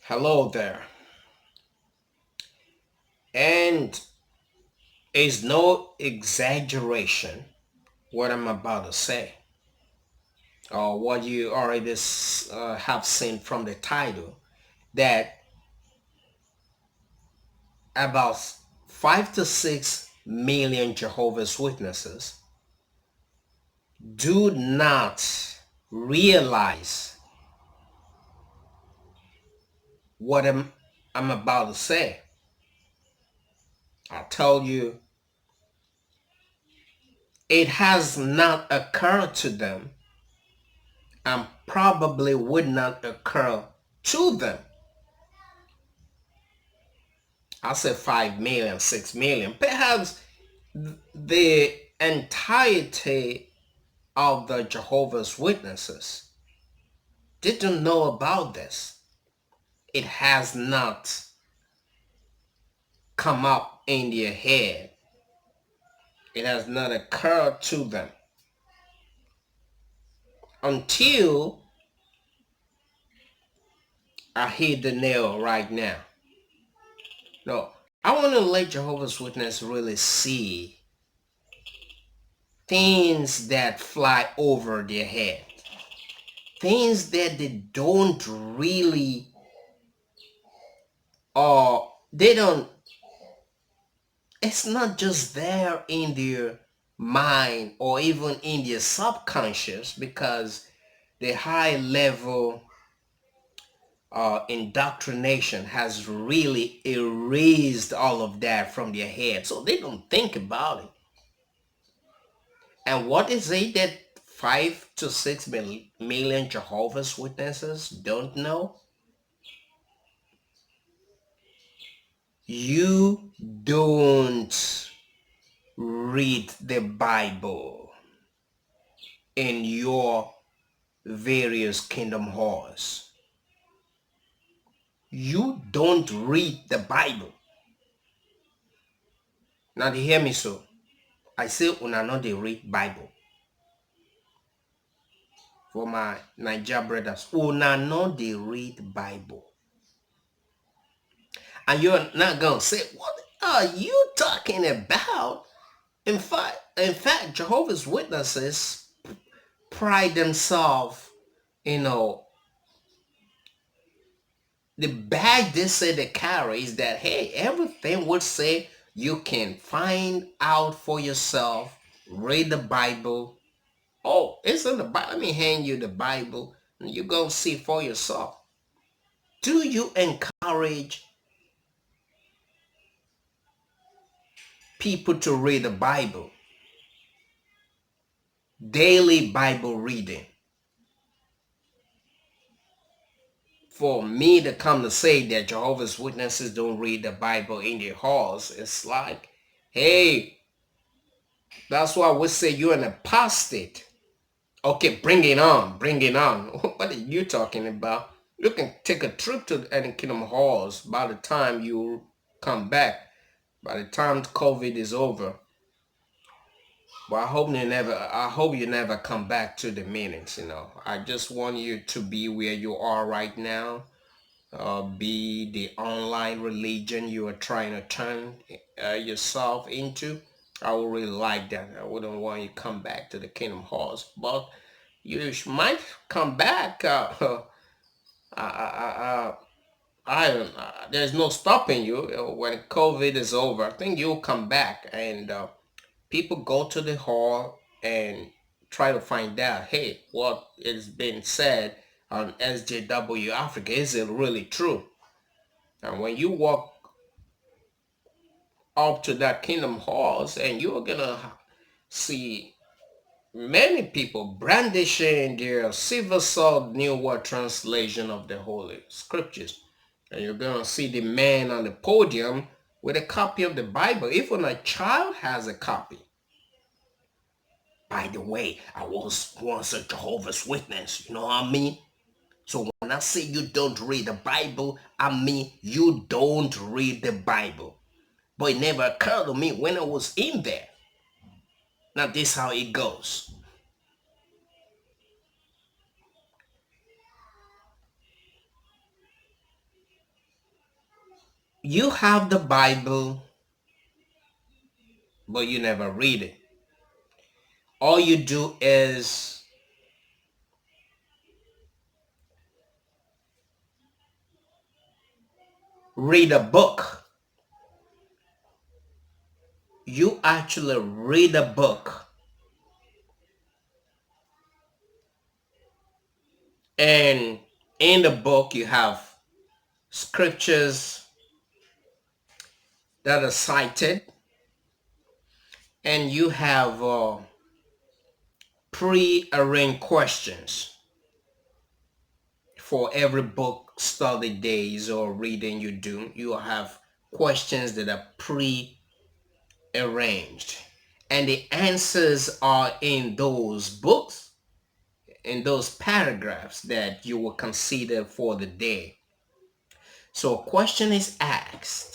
Hello there. And it's no exaggeration what I'm about to say, or what you already have seen from the title, that about 5 to 6 million Jehovah's Witnesses do not realize what I'm about to say. I told you it has not occurred to them and probably would not occur to them. I said 5 million, 6 million. Perhaps the entirety of the Jehovah's Witnesses didn't know about this. It has not come up in their head. It has not occurred to them until I hit the nail right now. No, I want to let Jehovah's Witnesses really see things that fly over their head, things that they don't really, or they don't, it's not just there in their mind or even in their subconscious, because the high level indoctrination has really erased all of that from their head, so they don't think about it. And what is it that 5 to 6 million Jehovah's Witnesses don't know? You don't read the Bible in your various kingdom halls. You don't read the Bible. Now they hear me so. I say una no dey read Bible. For my Niger brothers, una no dey read Bible. And you're not gonna say, what are you talking about? In fact, Jehovah's Witnesses pride themselves, you know, the bag they say they carry is that, hey, everything would say you can find out for yourself, read the Bible. Oh, it's in the Bible. Let me hand you the Bible and you go see for yourself. Do you encourage people to read the Bible? Daily Bible reading. For me to come to say that Jehovah's Witnesses don't read the Bible in their halls, it's like, hey, that's why we say you're an apostate. Okay, bring it on, bring it on. What are you talking about? You can take a trip to any kingdom halls by the time you come back, by the time COVID is over. Well, I hope you never come back to the meetings, I just want you to be where you are right now. Be the online religion you are trying to turn yourself into. I would really like that. I wouldn't want you to come back to the kingdom halls, but you might come back. I, there's no stopping you. When COVID is over, I think you'll come back, and people go to the hall and try to find out, hey, what is being said on SJW Africa, is it really true? And when you walk up to that kingdom halls, and you're gonna see many people brandishing their silver sword New World Translation of the Holy Scriptures. And you're gonna see the man on the podium with a copy of the Bible. Even a child has a copy. By the way, I was once a Jehovah's Witness, you know what I mean? So when I say you don't read the Bible, I mean you don't read the Bible. But it never occurred to me when I was in there. Now this is how it goes. You have the Bible, but you never read it. All you do is read a book. You actually read a book, and in the book you have scriptures that are cited, and you have pre-arranged questions for every book study days or reading you do. You have questions that are pre-arranged, and the answers are in those books, in those paragraphs that you will consider for the day. So a question is asked,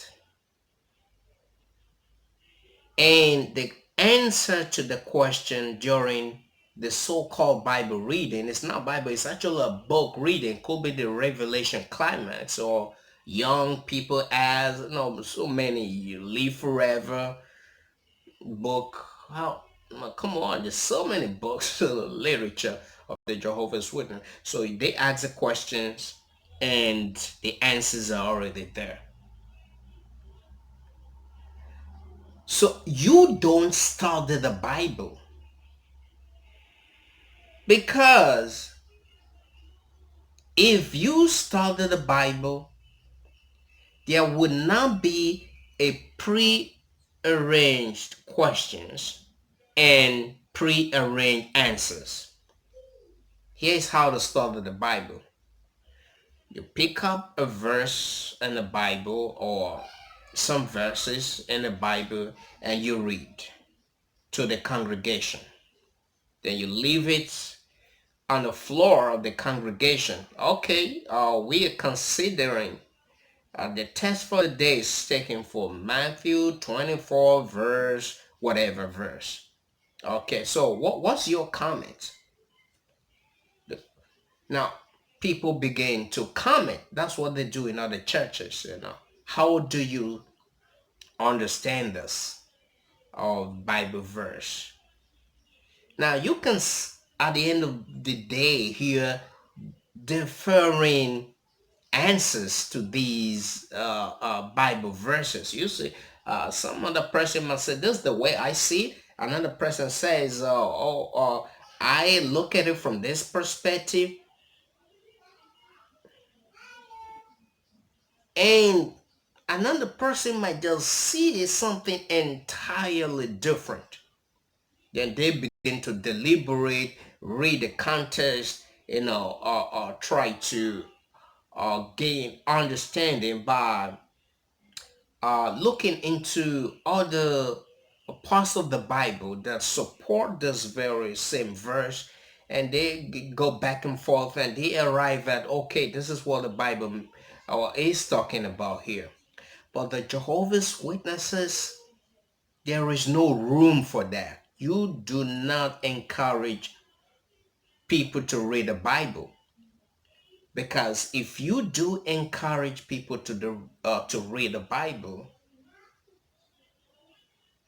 and the answer to the question during the so-called Bible reading, it's not Bible, it's actually a book reading, could be the Revelation climax, or young people as, you know, so many, you live forever book. How, come on, there's so many books literature of the Jehovah's Witness. So they ask the questions and the answers are already there. So you don't study the Bible, because if you study the Bible, there would not be a pre-arranged questions and pre-arranged answers. Here's how to study the Bible. You pick up a verse in the Bible or some verses in the Bible and you read to the congregation. Then you leave it on the floor of the congregation. Okay, we are considering the text for the day is taken for Matthew 24 verse, whatever verse. Okay, so what's your comment? Now, people begin to comment. That's what they do in other churches, you know. How do you understand this Bible verse? Now, you can, at the end of the day, hear differing answers to these Bible verses. You see, some other person must say, this is the way I see it. Another person says, I look at it from this perspective. And another person might just see something entirely different. Then they begin to deliberate, read the context, or try to gain understanding by looking into other parts of the Bible that support this very same verse, and they go back and forth and they arrive at, okay, this is what the Bible is talking about here. But the Jehovah's Witnesses, there is no room for that. You do not encourage people to read the Bible, because if you do encourage people to read the Bible,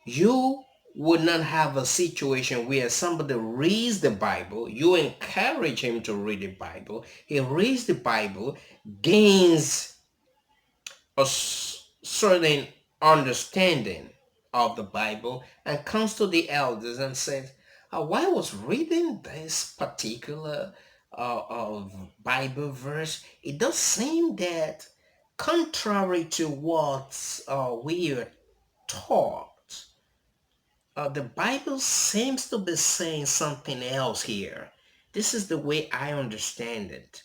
you would not have a situation where somebody reads the Bible, you encourage him to read the Bible, he reads the Bible, gains a certain understanding of the Bible, and comes to the elders and says, while I was reading this particular Bible verse, it does seem that contrary to what we are taught, the Bible seems to be saying something else here. This is the way I understand it.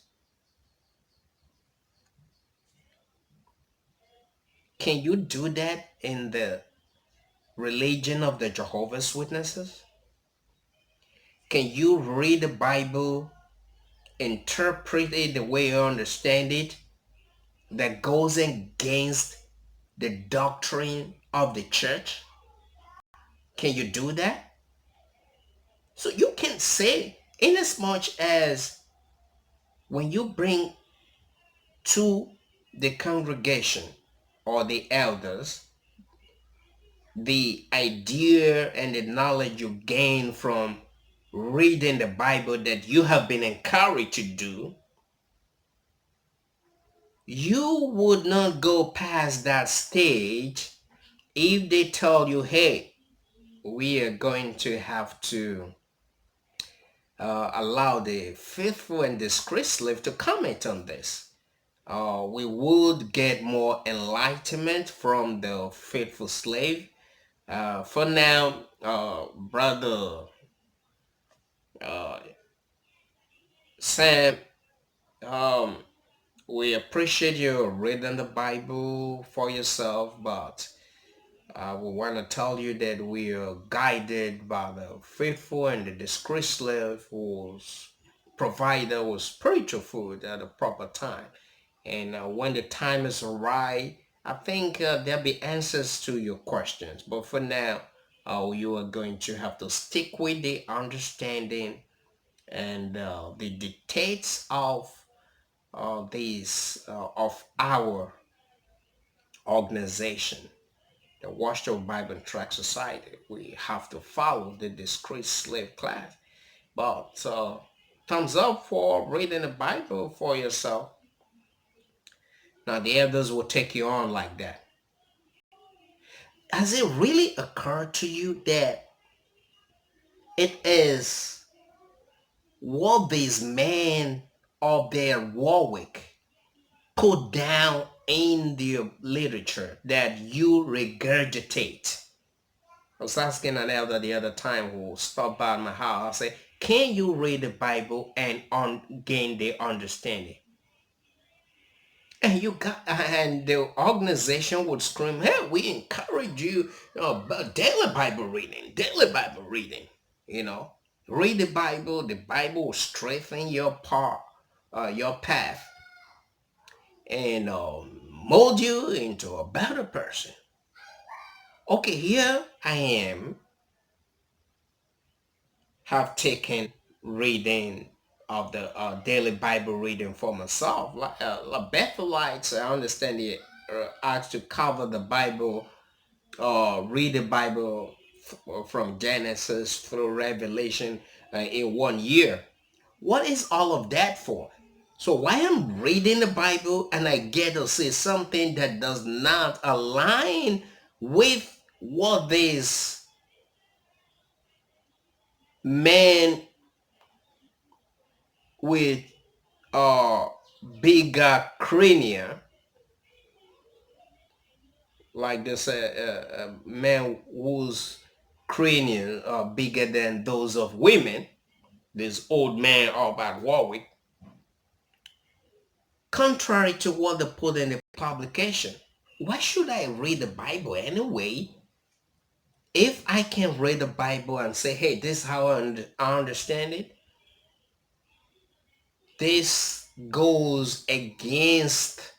Can you do that in the religion of the Jehovah's Witnesses? Can you read the Bible, interpret it the way you understand it, that goes against the doctrine of the church? Can you do that? So you can say, inasmuch as when you bring to the congregation or the elders, the idea and the knowledge you gain from reading the Bible that you have been encouraged to do, you would not go past that stage if they tell you, hey, we are going to have to allow the faithful and discreet slave to comment on this. We would get more enlightenment from the faithful slave. For now, brother uh, Sam, um, we appreciate you reading the Bible for yourself, but we want to tell you that we are guided by the faithful and the discreet slave who's provider with spiritual food at the proper time. And when the time is right, I think there'll be answers to your questions. But for now, you are going to have to stick with the understanding and the dictates of of our organization, the Watchtower Bible and Tract Society. We have to follow the discreet slave class. But thumbs up for reading the Bible for yourself. Now the elders will take you on like that. Has it really occurred to you that it is what these men of their Warwick put down in the literature that you regurgitate? I was asking an elder the other time who stopped by my house. I said, can you read the Bible and gain the understanding? And the organization would scream, hey, we encourage you, daily Bible reading, daily Bible reading. You know, read the Bible will strengthen your path, and mold you into a better person. Okay, here I am, have taken reading of the daily Bible reading for myself. Like Bethelites, I understand it, asked to cover the Bible, read the Bible from Genesis through Revelation in 1 year. What is all of that for? So why I'm reading the Bible and I get to see something that does not align with what these men with uh bigger crania, like this man whose cranium are bigger than those of women, this old man all about Warwick, contrary to what they put in the publication. Why should I read the Bible anyway if I can read the Bible and say, hey, this is how I understand it? This goes against,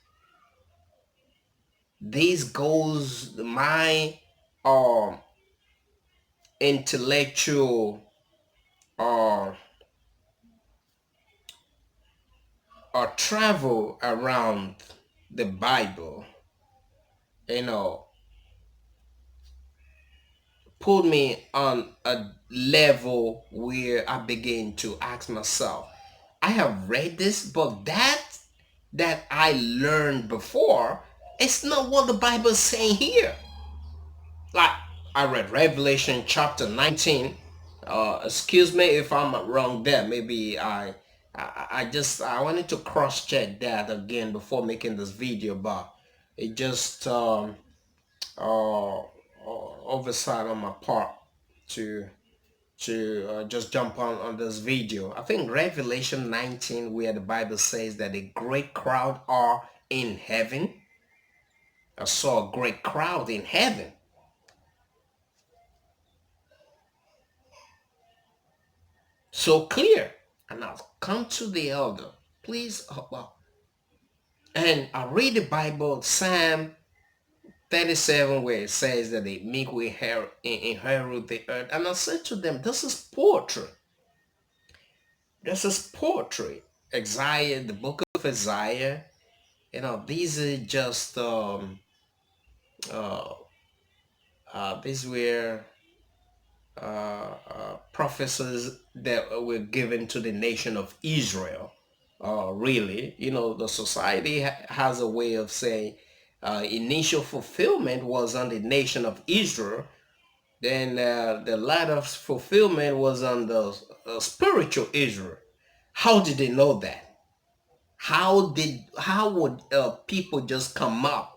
this goes my um intellectual uh, travel around the Bible, you know, put me on a level where I begin to ask myself, I have read this, but that I learned before, it's not what the Bible is saying here. Like I read Revelation chapter 19. Excuse me if I'm wrong there. Maybe I wanted to cross check that again before making this video, but it just oversight on my part to just jump on this video. I think Revelation 19, where the Bible says that a great crowd are in heaven. I saw a great crowd in heaven. So clear. And I'll come to the elder. Please, and I read the Bible, Psalm 37, where it says that the meek will inherit the earth. And I said to them, this is poetry. This is poetry. Isaiah, the book of Isaiah, these are just uh, these were prophecies that were given to the nation of Israel. Really, the society has a way of saying initial fulfillment was on the nation of Israel. Then the latter fulfillment was on the spiritual Israel. How did they know that? How would people just come up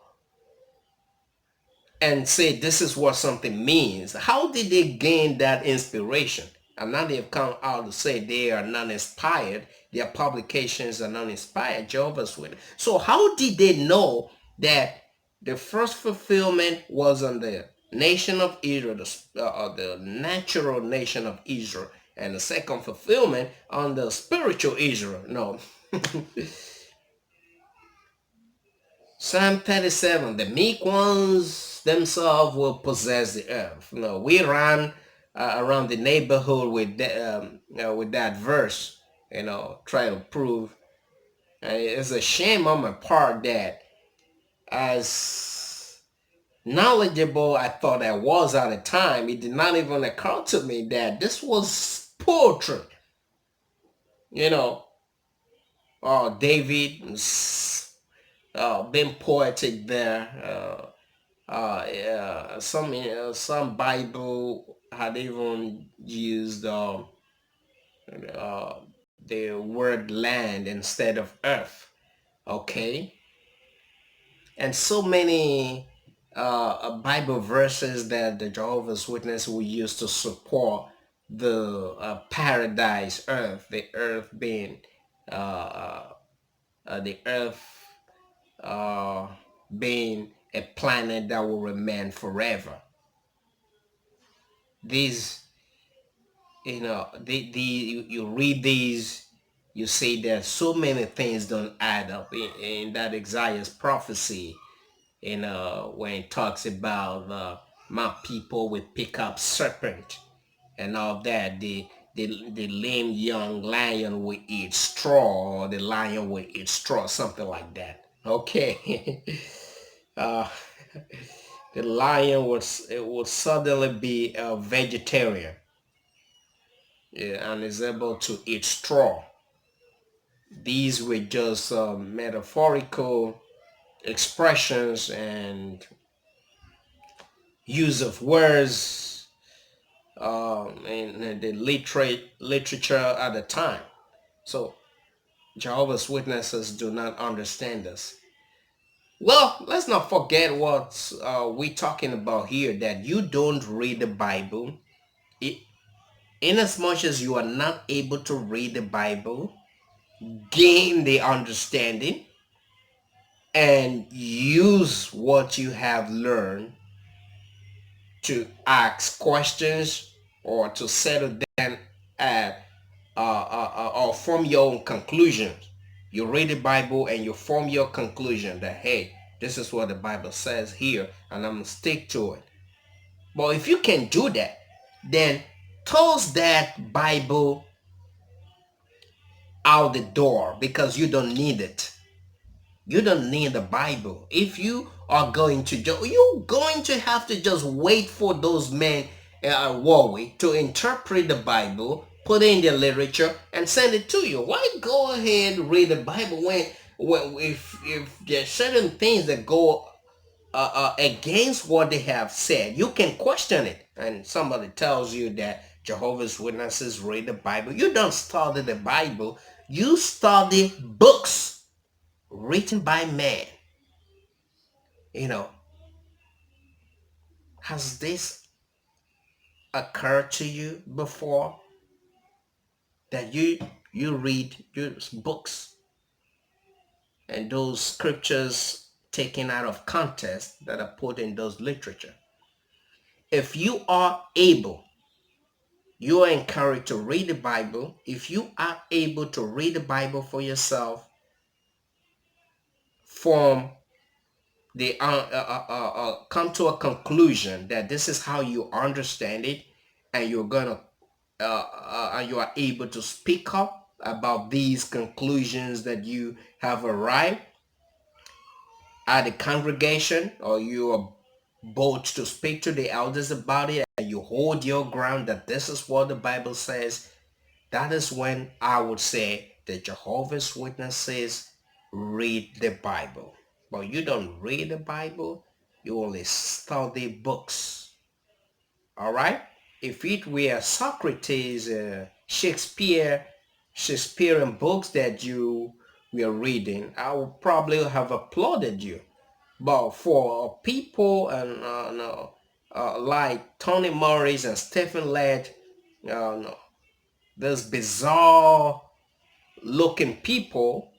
and say this is what something means? How did they gain that inspiration? And now they've come out to say they are non-inspired. Their publications are non-inspired. Jehovah's Witness. So how did they know that the first fulfillment was on the nation of Israel, the natural nation of Israel, and the second fulfillment on the spiritual Israel? No. Psalm 37, the meek ones themselves will possess the earth. We ran around the neighborhood with that verse, try to prove. It's a shame on my part that as knowledgeable I thought I was at the time, it did not even occur to me that this was poetry. David being poetic there. Yeah, some Bible had even used uh, the word land instead of earth. Okay, and so many Bible verses that the Jehovah's Witness will use to support the paradise earth, the earth being the earth uh, being a planet that will remain forever. These, you read these, you see that so many things don't add up in that Isaiah's prophecy. When it talks about my people will pick up serpent and all that. The lame young lion will eat straw, or the lion will eat straw, something like that. Okay. uh, the lion would suddenly be a vegetarian, yeah, and is able to eat straw. These were just metaphorical expressions and use of words in the literature at the time. So Jehovah's Witnesses do not understand this. Well, let's not forget what we're talking about here, that you don't read the Bible. In as much as you are not able to read the Bible, gain the understanding, and use what you have learned to ask questions or to settle down at or form your own conclusions. You read the Bible and you form your conclusion that, hey, this is what the Bible says here, and I'm gonna stick to it. But if you can do that, then toss that Bible out the door, because you don't need it. You don't need the Bible. If you are going to you're going to have to just wait for those men at Huawei to interpret the Bible, put it in the literature, and send it to you. Why go ahead and read the Bible when if there's certain things that go against what they have said? You can question it, and somebody tells you that Jehovah's Witnesses read the Bible. You don't study the Bible. You study books written by man. Has this occurred to you before, that you read your books and those scriptures taken out of context that are put in those literature? If you are able, you are encouraged to read the Bible. If you are able to read the Bible for yourself, form come to a conclusion that this is how you understand it, and you're gonna and you are able to speak up about these conclusions that you have arrived at the congregation, or you are bold to speak to the elders about it, and you hold your ground that this is what the Bible says, that is when I would say the Jehovah's Witnesses read the Bible. But you don't read the Bible, you only study books. All right? If it were Socrates, Shakespearean books that you were reading, I would probably have applauded you. But for people and no, like Tony Morris and Stephen Lett, no, those bizarre looking people,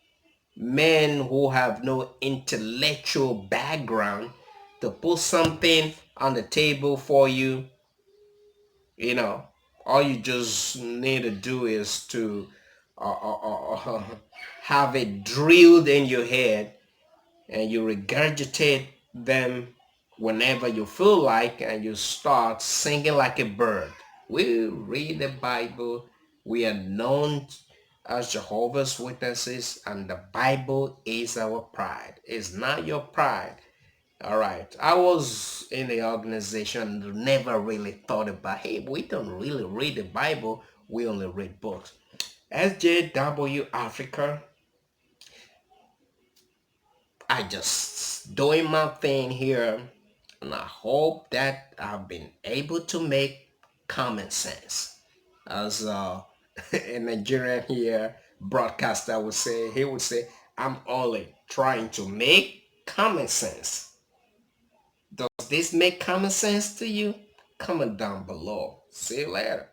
men who have no intellectual background, to put something on the table for you, you know, all you just need to do is to have it drilled in your head, and you regurgitate them whenever you feel like, and you start singing like a bird. We read the Bible. We are known as Jehovah's Witnesses, and the Bible is our pride. It's not your pride. All right. I was in the organization, never really thought about, hey, we don't really read the Bible. We only read books. SJW Africa, I just doing my thing here, and I hope that I've been able to make common sense. As a Nigerian here broadcaster would say, he would say, I'm only trying to make common sense. Does this make common sense to you? Comment down below. See you later.